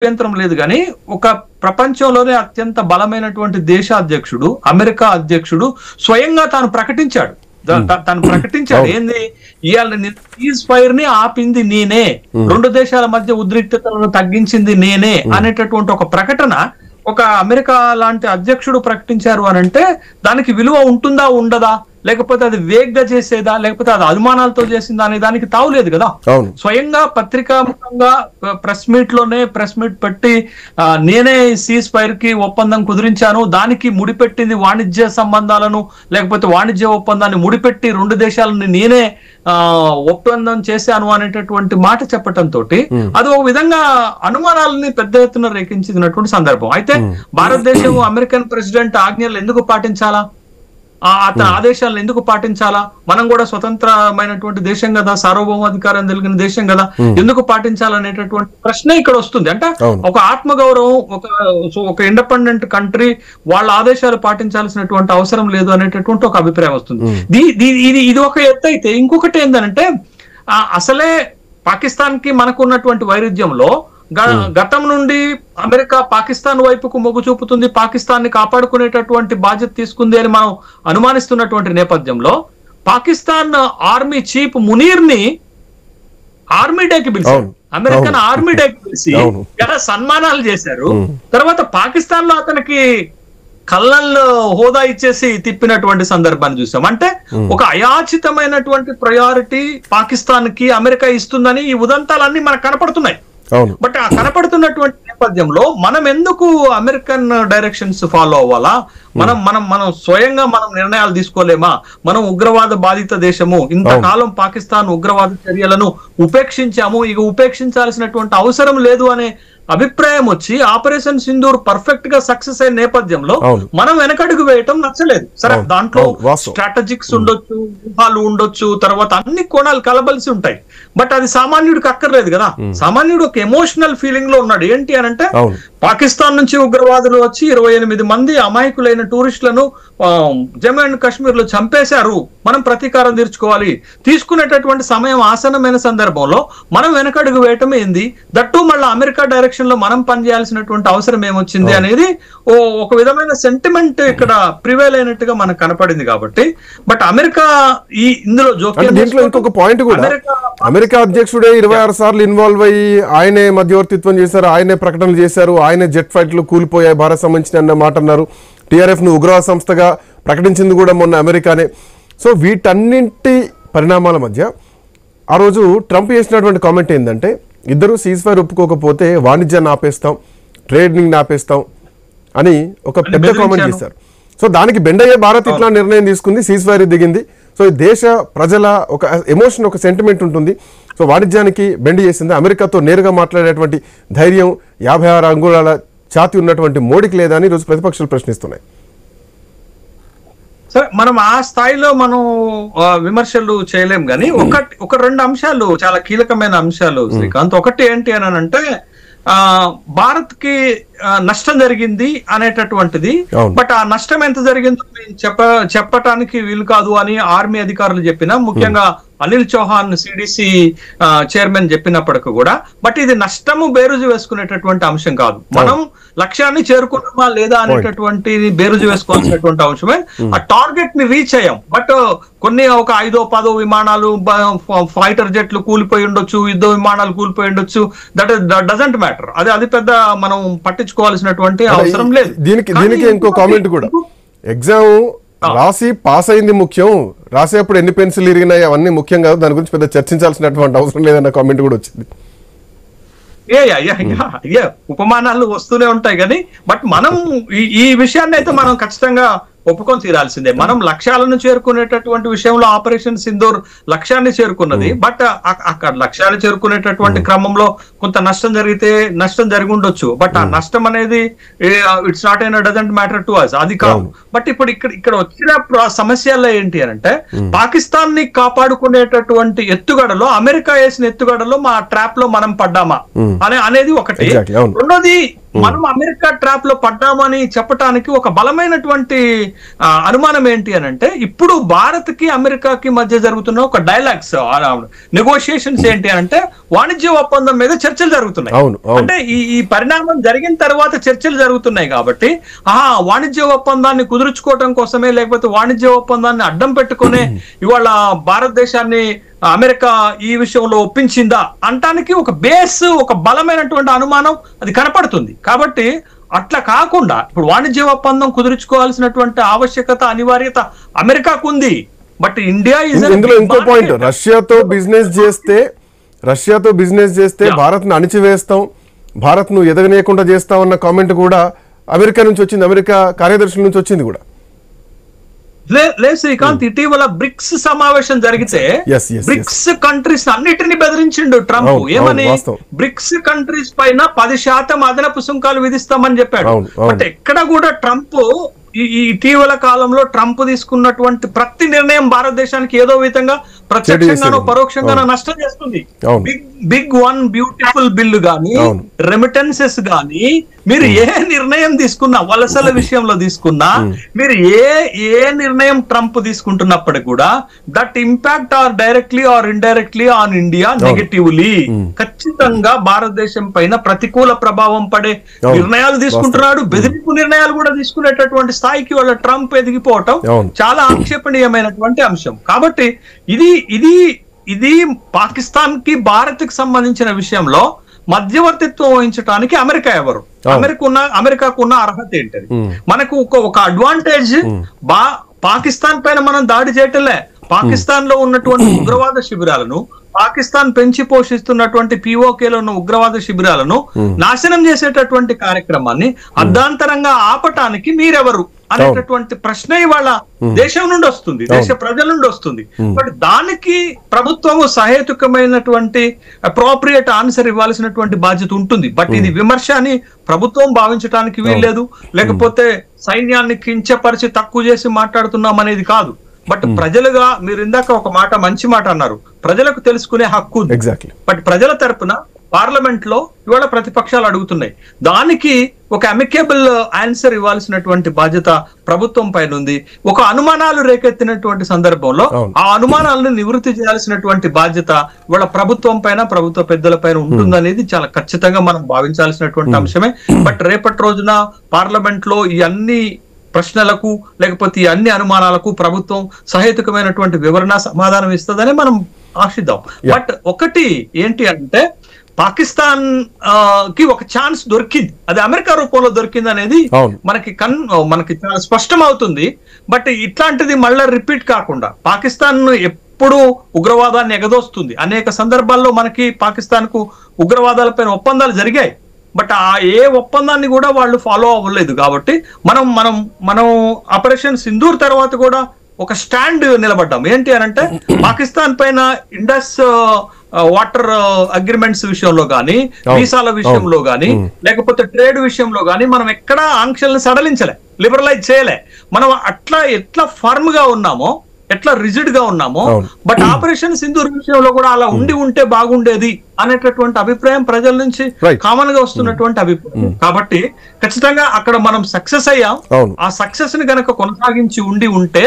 అభ్యంతరం లేదు కానీ ఒక ప్రపంచంలోనే అత్యంత బలమైనటువంటి దేశాధ్యక్షుడు అమెరికా అధ్యక్షుడు స్వయంగా తాను ప్రకటించాడు. తను ప్రకటించాడు ఏంది, ఇవాళ సీజ్ ఫైర్ ని ఆపింది నేనే, రెండు దేశాల మధ్య ఉద్రిక్తతలను తగ్గించింది నేనే అనేటటువంటి ఒక ప్రకటన ఒక అమెరికా లాంటి అధ్యక్షుడు ప్రకటించారు అని అంటే దానికి విలువ ఉంటుందా ఉండదా, లేకపోతే అది వేగ్గా చేసేదా, లేకపోతే అది అనుమానాలతో చేసిందా అనే దానికి తావులేదు కదా. స్వయంగా పత్రికాముఖంగా ప్రెస్ మీట్ పెట్టి నేనే సీజ్ ఫైర్ కి ఒప్పందం కుదిరించాను, దానికి ముడిపెట్టింది వాణిజ్య సంబంధాలను లేకపోతే వాణిజ్య ఒప్పందాన్ని ముడిపెట్టి రెండు దేశాలని నేనే ఒప్పందం చేశాను అనేటటువంటి మాట చెప్పటంతో అది ఒక విధంగా అనుమానాలని పెద్ద ఎత్తున రేకించినటువంటి సందర్భం. అయితే భారతదేశం అమెరికన్ ప్రెసిడెంట్ ఆజ్ఞలు ఎందుకు పాటించాలా, అతని ఆదేశాలను ఎందుకు పాటించాలా, మనం కూడా స్వతంత్రమైనటువంటి దేశం కదా, సార్వభౌమాధికారం కలిగిన దేశం కదా, ఎందుకు పాటించాలనేటటువంటి ప్రశ్న ఇక్కడ వస్తుంది. అంటే ఒక ఆత్మగౌరవం, ఒక ఇండిపెండెంట్ కంట్రీ వాళ్ళ ఆదేశాలు పాటించాల్సినటువంటి అవసరం లేదు అనేటటువంటి ఒక అభిప్రాయం వస్తుంది. ఇది ఒక ఎత్తు అయితే ఇంకొకటి ఏంటంటే అసలే పాకిస్తాన్ కి మనకు ఉన్నటువంటి వైరుధ్యంలో గతం నుండి అమెరికా పాకిస్తాన్ వైపుకు మొగ్గు చూపుతుంది, పాకిస్తాన్ ని కాపాడుకునేటటువంటి బాధ్యత తీసుకుంది అని మనం అనుమానిస్తున్నటువంటి నేపథ్యంలో పాకిస్తాన్ ఆర్మీ చీఫ్ మునీర్ ని ఆర్మీ డేకి పిలిచారు, అమెరికన్ ఆర్మీ డేకి పిలిచి సన్మానాలు చేశారు. తర్వాత పాకిస్తాన్ లో అతనికి కల్నల్ హోదా ఇచ్చేసి తిప్పినటువంటి సందర్భాన్ని చూసాం. అంటే ఒక అయాచితమైనటువంటి ప్రయారిటీ పాకిస్తాన్ కి అమెరికా ఇస్తుందని ఈ ఉదంతాలన్నీ మనకు కనపడుతున్నాయి. బట్ ఆ కనపడుతున్నటువంటి నేపథ్యంలో మనం ఎందుకు అమెరికన్ డైరెక్షన్స్ ఫాలో అవ్వాలా, మనం స్వయంగా మనం నిర్ణయాలు తీసుకోలేమా, మనం ఉగ్రవాద బాధిత దేశము, ఇంతకాలం పాకిస్తాన్ ఉగ్రవాద చర్యలను ఉపేక్షించాము, ఇక ఉపేక్షించాల్సినటువంటి అవసరం లేదు అనే అభిప్రాయం వచ్చి ఆపరేషన్ సింధూర్ పర్ఫెక్ట్ గా సక్సెస్ అయిన నేపథ్యంలో మనం వెనకడుగు వేయటం నచ్చలేదు. సరే దాంట్లో స్ట్రాటజిక్స్ ఉండొచ్చు, వ్యూహాలు ఉండొచ్చు, తర్వాత అన్ని కోణాలు కలబలిసి ఉంటాయి. బట్ అది సామాన్యుడికి అక్కర్లేదు కదా. సామాన్యుడు ఒక ఎమోషనల్ ఫీలింగ్ లో ఉన్నాడు. ఏంటి అని అంటే పాకిస్తాన్ నుంచి ఉగ్రవాదులు వచ్చి 28 మంది అమాయకులైన టూరిస్టులను జమ్మూ అండ్ కాశ్మీర్ లో చంపేశారు, మనం ప్రతీకారం తీర్చుకోవాలి, తీసుకునేటటువంటి సమయం ఆసన్నమైన సందర్భంలో మనం వెనకడుగు వేయటం ఏంది, దట్టు మళ్ళీ అమెరికా డైరెక్షన్ లో మనం పనిచేయాల్సినటువంటి అవసరం ఏమొచ్చింది అనేది ఒక విధమైన సెంటిమెంట్ ఇక్కడ ప్రివైల్ అయినట్టుగా మనకు కనపడింది. కాబట్టి బట్ అమెరికా ఇందులో జోక్యం, దీంట్లో ఇంకొక పాయింట్ కూడా, అమెరికా అధ్యక్షుడే 26 సార్లు ఇన్వాల్వ్ అయ్యి ఆయనే మధ్యవర్తిత్వం చేశారు, ఆయనే ప్రకటనలు చేశారు, ఆయనే జెట్ ఫైట్లు కూలిపోయాయి భారత్ సంబంధించిన అన్న మాట అన్నారు. టీఆర్ఎఫ్ ను ఉగ్రవాద సంస్థగా ప్రకటించింది కూడా మొన్న అమెరికానే. సో వీటన్నింటి పరిణామాల మధ్య ఆ రోజు ట్రంప్ చేసినటువంటి కామెంట్ ఏంటంటే ఇద్దరు సీజ్ ఫైర్ ఒప్పుకోకపోతే వాణిజ్యాన్ని ఆపేస్తాం, ట్రేడింగ్ ఆపేస్తాం అని ఒక పెద్ద కామెంట్ చేశారు. సో దానికి బెండయ్యే భారత్ ఇట్లా నిర్ణయం తీసుకుంది, సీజ్ ఫైర్ దిగింది. సో ఈ దేశ ప్రజల ఒక ఎమోషన్, ఒక సెంటిమెంట్ ఉంటుంది. సో వాణిజ్యానికి బెండ్ చేసింది. అమెరికాతో నేరుగా మాట్లాడేటువంటి ధైర్యం 56 అంగుళాల ఛాతి ఉన్నటువంటి మోడీకి లేదా అని ఈరోజు ప్రతిపక్షాలు ప్రశ్నిస్తున్నాయి. సరే మనం ఆ స్థాయిలో మనం విమర్శలు చేయలేం కానీ ఒక రెండు అంశాలు చాలా కీలకమైన అంశాలు శ్రీకాంత్. ఒకటి ఏంటి అని అంటే భారత్ కి నష్టం జరిగింది అనేటటువంటిది, బట్ ఆ నష్టం ఎంత జరిగిందో చెప్పటానికి వీలు కాదు అని ఆర్మీ అధికారులు చెప్పినా, ముఖ్యంగా అనిల్ చౌహాన్ సిడిసి చైర్మన్ చెప్పినప్పటికీ కూడా, బట్ ఇది నష్టము బేరుజు వేసుకునేటటువంటి అంశం కాదు. మనం లక్ష్యాన్ని చేరుకున్నామా లేదా అనేటటువంటి బేరుజు వేసుకోవాల్సినటువంటి అంశమే. ఆ టార్గెట్ ని రీచ్ అయ్యాం, బట్ కొన్ని ఒక 5-10 విమానాలు, ఫైటర్ జెట్లు కూలిపోయి ఉండొచ్చు, యుద్ధ విమానాలు కూలిపోయి ఉండొచ్చు, దట్ డజంట్ మ్యాటర్. అది పెద్ద మనం పట్టించుకోవాల్సినటువంటి అవసరం లేదు. దీనికి ఇంకో కామెంట్ కూడా, ఎగ్జామ్ రాసి పాస్ అయింది ముఖ్యం, రాసేప్పుడు ఎన్ని పెన్సిల్ ఇరిగినాయి అవన్నీ ముఖ్యం కాదు, దాని గురించి పెద్ద చర్చించాల్సినటువంటి అవసరం లేదన్న కామెంట్ కూడా వచ్చింది. ఉపమానాలు వస్తూనే ఉంటాయి కానీ బట్ మనం ఈ విషయాన్ని అయితే మనం ఖచ్చితంగా ఒప్పుకొని తీరాల్సిందే. మనం లక్ష్యాలను చేరుకునేటటువంటి విషయంలో ఆపరేషన్ సింధూర్ లక్ష్యాన్ని చేరుకున్నది, బట్ అక్కడ లక్ష్యాలు చేరుకునేటటువంటి క్రమంలో కొంత నష్టం జరిగితే నష్టం జరిగి ఉండొచ్చు, బట్ ఆ నష్టం అనేది it's not an doesn't matter to us, అది కాదు. బట్ ఇప్పుడు ఇక్కడ వచ్చిన సమస్యల్లో ఏంటి అని అంటే పాకిస్తాన్ ని కాపాడుకునేటటువంటి ఎత్తుగడలో, అమెరికా వేసిన ఎత్తుగడలో మా ట్రాప్ లో మనం పడ్డామా అనేది ఒకటి. రెండోది మనం అమెరికా ట్రాప్ లో పడ్డామని చెప్పడానికి ఒక బలమైనటువంటి అనుమానం ఏంటి అని అంటే, ఇప్పుడు భారత్ కి అమెరికాకి మధ్య జరుగుతున్న ఒక డైలాగ్స్ నెగోషియేషన్స్ ఏంటి అని అంటే, వాణిజ్య ఒప్పందం మీద చర్చలు జరుగుతున్నాయి. అంటే ఈ పరిణామం జరిగిన తర్వాత చర్చలు జరుగుతున్నాయి కాబట్టి వాణిజ్య ఒప్పందాన్ని కుదుర్చుకోవటం కోసమే, లేకపోతే వాణిజ్య ఒప్పందాన్ని అడ్డం పెట్టుకునే ఇవాళ భారతదేశాన్ని అమెరికా ఈ విషయంలో ఒప్పించిందా అంటానికి ఒక బేస్, ఒక బలమైనటువంటి అనుమానం అది కనపడుతుంది. కాబట్టి అట్లా కాకుండా ఇప్పుడు వాణిజ్య ఒప్పందం కుదుర్చుకోవాల్సినటువంటి ఆవశ్యకత, అనివార్యత అమెరికాకు ఉంది. బట్ ఇండియా ఇందులో ఇంకో పాయింట్, రష్యాతో బిజినెస్ చేస్తే భారత్ ను అణిచివేస్తాం, భారత్ ను ఎదగనీయకుండా చేస్తాం అన్న కామెంట్ కూడా అమెరికా నుంచి వచ్చింది, అమెరికా కార్యదర్శుల నుంచి వచ్చింది కూడా. లేదు శ్రీకాంత్, ఇటీవల బ్రిక్స్ సమావేశం జరిగితే బ్రిక్స్ కంట్రీస్ అన్నిటిని బెదిరించిండు ట్రంప్. ఏమని? బ్రిక్స్ కంట్రీస్ పైన 10% అదనపు సుంకాలు విధిస్తామని చెప్పాడు. బట్ ఎక్కడ కూడా ట్రంప్ ఈ ఇటీవల కాలంలో ట్రంప్ తీసుకున్నటువంటి ప్రతి నిర్ణయం భారతదేశానికి ఏదో విధంగా ప్రత్యక్షంగానో పరోక్షంగానో నష్టం చేస్తుంది. బిగ్ వన్ బ్యూటిఫుల్ బిల్లు గానీ, రెమిటెన్సెస్ గానీ, మీరు ఏ నిర్ణయం తీసుకున్నా, వలసల విషయంలో తీసుకున్నా, మీరు ఏ నిర్ణయం ట్రంప్ తీసుకుంటున్నప్పటికీ కూడా that impact or directly or indirectly on India negatively, ఖచ్చితంగా భారతదేశం పైన ప్రతికూల ప్రభావం పడే నిర్ణయాలు తీసుకుంటున్నాడు. బెదిరింపు నిర్ణయాలు కూడా తీసుకునేటటువంటి స్థాయికి వాళ్ళ ట్రంప్ ఎదిగిపోవటం చాలా ఆక్షేపణీయమైనటువంటి అంశం. కాబట్టి ఇది పాకిస్తాన్ కి భారత్ కి సంబంధించిన విషయంలో మధ్యవర్తిత్వం వహించడానికి అమెరికా ఎవరు? అమెరికాకు ఉన్న అర్హత ఏంటది? మనకు ఒక అడ్వాంటేజ్, పాకిస్తాన్ పైన మనం దాడి చేయటంలే, పాకిస్తాన్ లో ఉన్నటువంటి ఉగ్రవాద శిబిరాలను, పాకిస్తాన్ పెంచి పోషిస్తున్నటువంటి పిఓకేలో ఉన్న ఉగ్రవాద శిబిరాలను నాశనం చేసేటటువంటి కార్యక్రమాన్ని అర్ధాంతరంగా ఆపటానికి మీరెవరు అనేటటువంటి ప్రశ్న ఇవాళ దేశం నుండి వస్తుంది, దేశ ప్రజల నుండి వస్తుంది. బట్ దానికి ప్రభుత్వము సహేతుకమైనటువంటి అప్రోప్రియేట్ ఆన్సర్ ఇవ్వాల్సినటువంటి బాధ్యత ఉంటుంది. బట్ ఇది విమర్శ అని ప్రభుత్వం భావించడానికి వీల్లేదు, లేకపోతే సైన్యాన్ని కించపరిచి తక్కువ చేసి మాట్లాడుతున్నాం అనేది కాదు. బట్ ప్రజలుగా మీరు ఇందాక ఒక మాట, మంచి మాట అన్నారు, ప్రజలకు తెలుసుకునే హక్కు. బట్ ప్రజల తరపున పార్లమెంట్ లో ఇవాళ ప్రతిపక్షాలు అడుగుతున్నాయి, దానికి ఒక అమికేబుల్ ఆన్సర్ ఇవ్వాల్సినటువంటి బాధ్యత ప్రభుత్వం పైన ఉంది. ఒక అనుమానాలు రేకెత్తినటువంటి సందర్భంలో ఆ అనుమానాలను నివృత్తి చేయాల్సినటువంటి బాధ్యత ఇవాళ ప్రభుత్వం పైన, ప్రభుత్వ పెద్దల పైన ఉంటుందనేది చాలా ఖచ్చితంగా మనం భావించాల్సినటువంటి అంశమే. బట్ రేపటి రోజున పార్లమెంట్ లో ఈ అన్ని ప్రశ్నలకు, లేకపోతే ఈ అన్ని అనుమానాలకు ప్రభుత్వం సహేతుకమైనటువంటి వివరణ, సమాధానం ఇస్తుందని మనం ఆశిద్దాం. బట్ ఒకటి ఏంటి అంటే, పాకిస్తాన్ కి ఒక ఛాన్స్ దొరికింది, అది అమెరికా రూపంలో దొరికింది అనేది మనకి చాలా స్పష్టం అవుతుంది. బట్ ఇట్లాంటిది మళ్ళీ రిపీట్ కాకుండా, పాకిస్తాన్ ఎప్పుడు ఉగ్రవాదాన్ని ఎగదోస్తుంది, అనేక సందర్భాల్లో మనకి పాకిస్తాన్ కు ఉగ్రవాదాలపైన ఒప్పందాలు జరిగాయి. బట్ ఆ ఏ ఒప్పందాన్ని కూడా వాళ్ళు ఫాలో అవ్వలేదు. కాబట్టి మనం ఆపరేషన్ సింధూర్ తర్వాత కూడా ఒక స్టాండ్ నిలబడ్డాం. ఏంటి అని అంటే, పాకిస్తాన్ పైన ఇండస్ వాటర్ అగ్రిమెంట్స్ విషయంలో గానీ, వీసాల విషయంలో గానీ, లేకపోతే ట్రేడ్ విషయంలో గానీ మనం ఎక్కడా ఆంక్షల్ని సడలించలే, లిబరలైజ్ చేయలే. మనం ఎట్లా ఫర్మ్ గా ఉన్నామో, ఎట్లా రిజిడ్ గా ఉన్నామో, బట్ ఆపరేషన్ సింధూర్ విషయంలో కూడా అలా ఉంటే బాగుండేది అనేటటువంటి అభిప్రాయం ప్రజల నుంచి కామన్ గా వస్తున్నటువంటి అభిప్రాయం. కాబట్టి ఖచ్చితంగా అక్కడ మనం సక్సెస్ అయ్యాం. ఆ సక్సెస్ ని గనక కొనసాగించి ఉంటే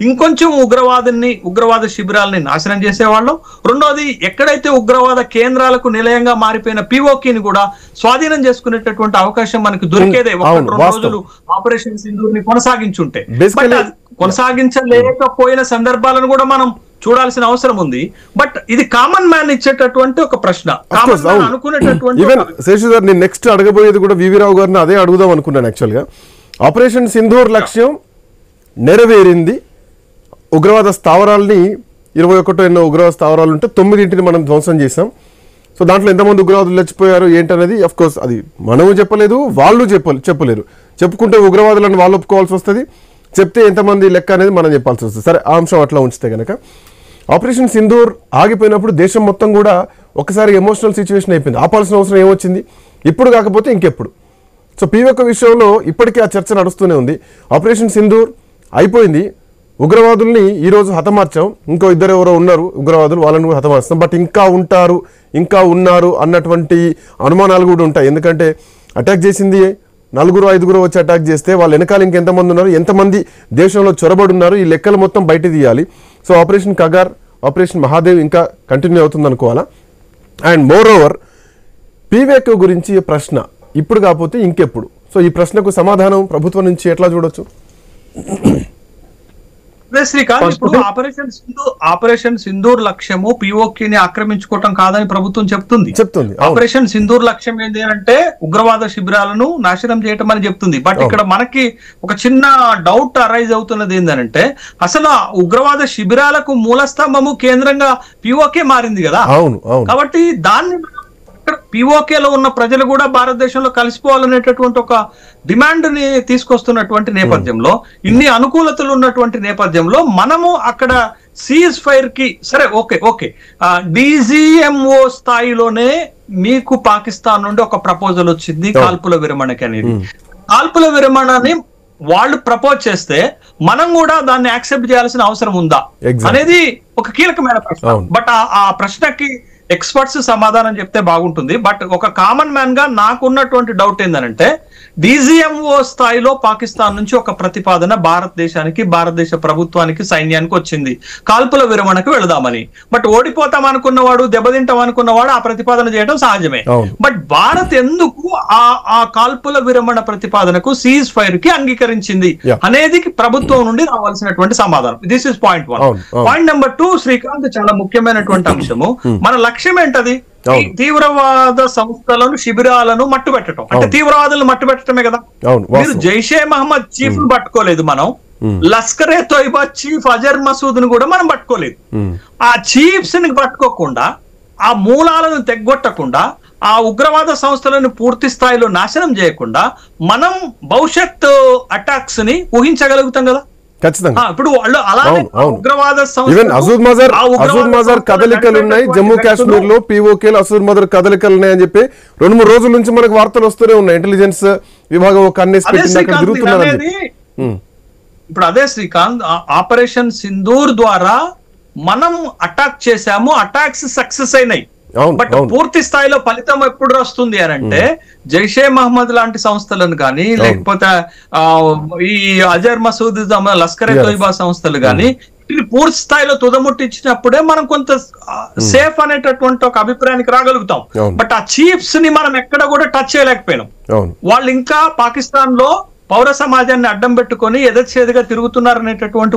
ఇంకొంచెం ఉగ్రవాద శిబిరాలని నాశనం చేసేవాళ్ళం. రెండోది, ఎక్కడైతే ఉగ్రవాద కేంద్రాలకు నిలయంగా మారిపోయిన పిఓకేని కూడా స్వాధీనం చేసుకునేటటువంటి అవకాశం మనకు దొరికేదే 1-2 రోజులు ఆపరేషన్ సింధూర్ ని కొనసాగించుంటే. కొనసాగించలేకపోయిన సందర్భాలను కూడా మనం చూడాల్సిన అవసరం ఉంది. బట్ ఇది కామన్ మ్యాన్ ఇచ్చేటటువంటి ఒక ప్రశ్న, అనుకునేటటువంటి. శేషు గారు, నేను నెక్స్ట్ అడగబోయేది కూడా వివి రావు గారిని అదే అడుగుదాం అనుకున్నాను. యాక్చువల్ గా ఆపరేషన్ సింధూర్ లక్ష్యం నెరవేరింది. ఉగ్రవాద స్థావరాల్ని 21 ఎన్నో ఉగ్రవాద స్థావరాలు ఉంటే 9 మనం ధ్వంసం చేసాం. సో దాంట్లో ఎంతమంది ఉగ్రవాదులు చచ్చిపోయారు ఏంటనేది అఫ్ కోర్స్ అది మనము చెప్పలేదు, వాళ్ళు చెప్పలేరు. చెప్పుకుంటే ఉగ్రవాదులను వాళ్ళు ఒప్పుకోవాల్సి వస్తుంది, చెప్తే ఎంతమంది లెక్క అనేది మనం చెప్పాల్సి వస్తుంది. సరే, ఆ అంశం అట్లా ఉంచితే కనుక ఆపరేషన్ సింధూర్ ఆగిపోయినప్పుడు దేశం మొత్తం కూడా ఒకసారి ఎమోషనల్ సిచ్యువేషన్ అయిపోయింది. ఆపాల్సిన అవసరం ఏమొచ్చింది? ఇప్పుడు కాకపోతే ఇంకెప్పుడు? సో పిఓకే విషయంలో ఇప్పటికీ ఆ చర్చ నడుస్తూనే ఉంది. ఆపరేషన్ సింధూర్ అయిపోయింది, ఉగ్రవాదుల్ని ఈరోజు హతమార్చాం, ఇంకో 2 ఎవరో ఉన్నారు ఉగ్రవాదులు, వాళ్ళని కూడా హతమార్చాం. బట్ ఇంకా ఉన్నారు అన్నటువంటి అనుమానాలు కూడా ఉంటాయి. ఎందుకంటే అటాక్ చేసింది 4-5 వచ్చి అటాక్ చేస్తే వాళ్ళ వెనకాల ఇంకెంతమంది ఉన్నారు, ఎంతమంది దేశంలో చొరబడి ఉన్నారు, ఈ లెక్కలు మొత్తం బయట తీయాలి. So operation Kagar, operation Mahadev ఇంకా కంటిన్యూ అవుతుంది అనుకోవాలా. అండ్ మోర్ ఓవర్ పీవేక్ గురించి ప్రశ్న ఇప్పుడు కాకపోతే ఇంకెప్పుడు? సో ఈ ప్రశ్నకు సమాధానం ప్రభుత్వం నుంచి ఎట్లా చూడొచ్చు? శ్రీకాంత్, ఇప్పుడు ఆపరేషన్ సింధూర్ లక్ష్యము పిఓకేని ఆక్రమించుకోవటం కాదని ప్రభుత్వం చెప్తుంది. ఆపరేషన్ సింధూర్ లక్ష్యం ఏంటి అంటే ఉగ్రవాద శిబిరాలను నాశనం చేయటం అని చెప్తుంది. బట్ ఇక్కడ మనకి ఒక చిన్న డౌట్ అరైజ్ అవుతున్నది ఏంటంటే, అసలు ఉగ్రవాద శిబిరాలకు మూలస్తంభము కేంద్రంగా పిఓకే మారింది కదా. కాబట్టి దాన్ని పిఓకేలో ఉన్న ప్రజలు కూడా భారతదేశంలో కలిసిపోవాలనేటటువంటి ఒక డిమాండ్ ని తీసుకొస్తున్నటువంటి నేపథ్యంలో, ఇన్ని అనుకూలతలు ఉన్నటువంటి నేపథ్యంలో మనము అక్కడ సీజ్ ఫైర్ కి సరే ఓకే డిజిఎంఓ స్థాయిలోనే మీకు పాకిస్తాన్ నుండి ఒక ప్రపోజల్ వచ్చింది కాల్పుల విరమణకి అనేది. కాల్పుల విరమణని వాళ్ళు ప్రపోజ్ చేస్తే మనం కూడా దాన్ని యాక్సెప్ట్ చేయాల్సిన అవసరం ఉందా అనేది ఒక కీలకమైన ప్రశ్న. బట్ ఆ ప్రశ్నకి ఎక్స్పర్ట్స్ సమాధానం చెప్తే బాగుంటుంది. బట్ ఒక కామన్ మ్యాన్ గా నాకున్నటువంటి డౌట్ ఏంటంటే, డిజిఎంఓ స్థాయిలో పాకిస్తాన్ నుంచి ఒక ప్రతిపాదన భారతదేశానికి, భారతదేశ ప్రభుత్వానికి, సైన్యానికి వచ్చింది కాల్పుల విరమణకు వెళదామని. బట్ ఓడిపోతాం అనుకున్నవాడు, దెబ్బతింటాం అనుకున్నవాడు ఆ ప్రతిపాదన చేయడం సహజమే. బట్ భారత్ ఎందుకు ఆ కాల్పుల విరమణ ప్రతిపాదనకు, సీజ్ ఫైర్ కి అంగీకరించింది అనేది ప్రభుత్వం నుండి రావాల్సినటువంటి సమాధానం. This is point 1. Point number 2 Srikanth, చాలా ముఖ్యమైనటువంటి అంశము. మన లక్ష్యం ఏంటది? తీవ్రవాద సంస్థలను, శిబిరాలను మట్టు పెట్టడం. అంటే తీవ్రవాదులను మట్టు పెట్టడమే కదా. మీరు జైషే మహమ్మద్ చీఫ్ ను పట్టుకోలేదు మనం, లష్కరే తోయిబా చీఫ్ అజర్ మసూద్ ను కూడా మనం పట్టుకోలేదు. ఆ చీఫ్స్ ని పట్టుకోకుండా, ఆ మూలాలను తెగ్గొట్టకుండా, ఆ ఉగ్రవాద సంస్థలను పూర్తి స్థాయిలో నాశనం చేయకుండా మనం భవిష్యత్ అటాక్స్ ని ఊహించగలుగుతాం కదా. ఖచ్చితంగా. ఇప్పుడు వాళ్ళు ఉగ్రవాద అసూద్ మజార్ కదలికలు ఉన్నాయి జమ్మూ కాశ్మీర్ లో, పిఓకే అసూద్ మజార్ కదలికలు ఉన్నాయని చెప్పి 2-3 రోజుల నుంచి మనకు వార్తలు వస్తూనే ఉన్నాయి. ఇంటెలిజెన్స్ విభాగం ఒక కన్నేసి పెట్టింది అక్కడ తిరుగుతున్నది. ఇప్పుడు అదే శ్రీకాంత్, ఆపరేషన్ సింధూర్ ద్వారా మనం అటాక్ చేశాము, అటాక్స్ సక్సెస్ అయినాయి. బట్ పూర్తి స్థాయిలో ఫలితం ఎప్పుడు వస్తుంది అని అంటే, జైషే మహమ్మద్ లాంటి సంస్థలను కానీ, లేకపోతే ఈ అజర్ మసూద్, లష్కరే తోయిబా సంస్థలు కానీ పూర్తి స్థాయిలో తుదముట్టించినప్పుడే మనం కొంత సేఫ్ అనేటటువంటి ఒక అభిప్రాయానికి రాగలుగుతాం. బట్ ఆ చీఫ్స్ ని మనం ఎక్కడ కూడా టచ్ చేయలేకపోయినాం. వాళ్ళు ఇంకా పాకిస్తాన్ లో పౌర సమాజాన్ని అడ్డం పెట్టుకొని ఎదచేదిగా తిరుగుతున్నారు అనేటటువంటి